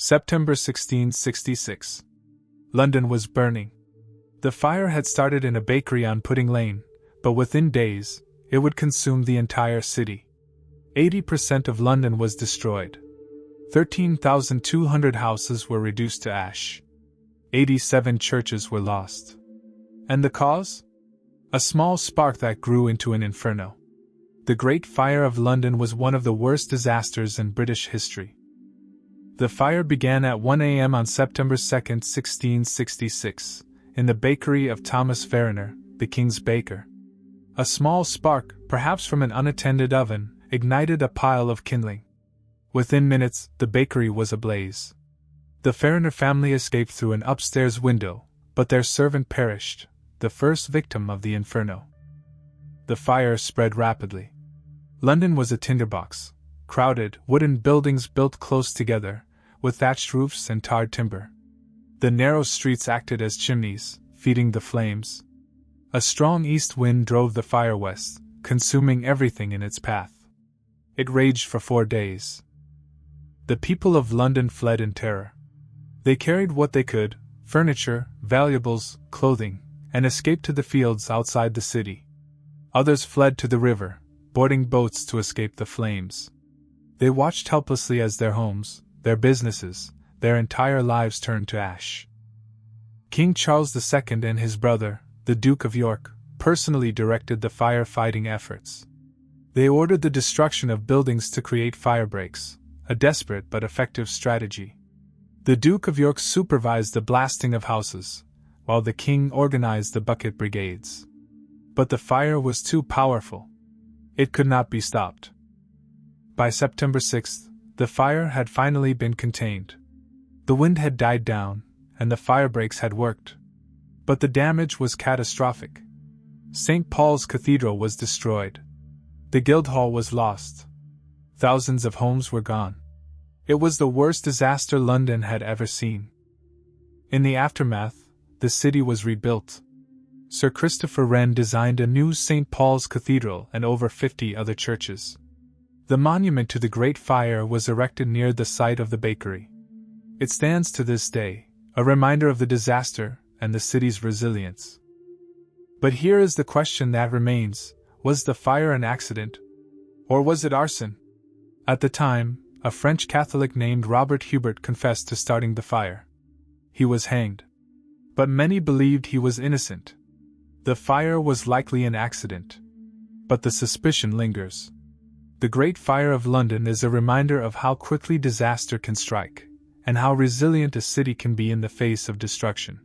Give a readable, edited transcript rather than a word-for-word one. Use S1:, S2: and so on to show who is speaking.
S1: September 1666. London was burning. The fire had started in a bakery on Pudding Lane, but within days, it would consume the entire city. 80% of London was destroyed. 13,200 houses were reduced to ash. 87 churches were lost. And the cause? A small spark that grew into an inferno. The Great Fire of London was one of the worst disasters in British history. The fire began at 1 a.m. on September 2, 1666, in the bakery of Thomas Farriner, the king's baker. A small spark, perhaps from an unattended oven, ignited a pile of kindling. Within minutes, the bakery was ablaze. The Farriner family escaped through an upstairs window, but their servant perished, the first victim of the inferno. The fire spread rapidly. London was a tinderbox, crowded, wooden buildings built close together, with thatched roofs and tarred timber. The narrow streets acted as chimneys, feeding the flames. A strong east wind drove the fire west, consuming everything in its path. It raged for 4 days. The people of London fled in terror. They carried what they could, furniture, valuables, clothing, and escaped to the fields outside the city. Others fled to the river, boarding boats to escape the flames. They watched helplessly as their homes, their businesses, their entire lives turned to ash. King Charles II and his brother, the Duke of York, personally directed the firefighting efforts. They ordered the destruction of buildings to create firebreaks, a desperate but effective strategy. The Duke of York supervised the blasting of houses, while the king organized the bucket brigades. But the fire was too powerful. It could not be stopped. By September 6th, the fire had finally been contained. The wind had died down, and the firebreaks had worked. But the damage was catastrophic. St. Paul's Cathedral was destroyed. The Guildhall was lost. Thousands of homes were gone. It was the worst disaster London had ever seen. In the aftermath, the city was rebuilt. Sir Christopher Wren designed a new St. Paul's Cathedral and over 50 other churches. The monument to the Great Fire was erected near the site of the bakery. It stands to this day, a reminder of the disaster and the city's resilience. But here is the question that remains: was the fire an accident? Or was it arson? At the time, a French Catholic named Robert Hubert confessed to starting the fire. He was hanged. But many believed he was innocent. The fire was likely an accident. But the suspicion lingers. The Great Fire of London is a reminder of how quickly disaster can strike, and how resilient a city can be in the face of destruction.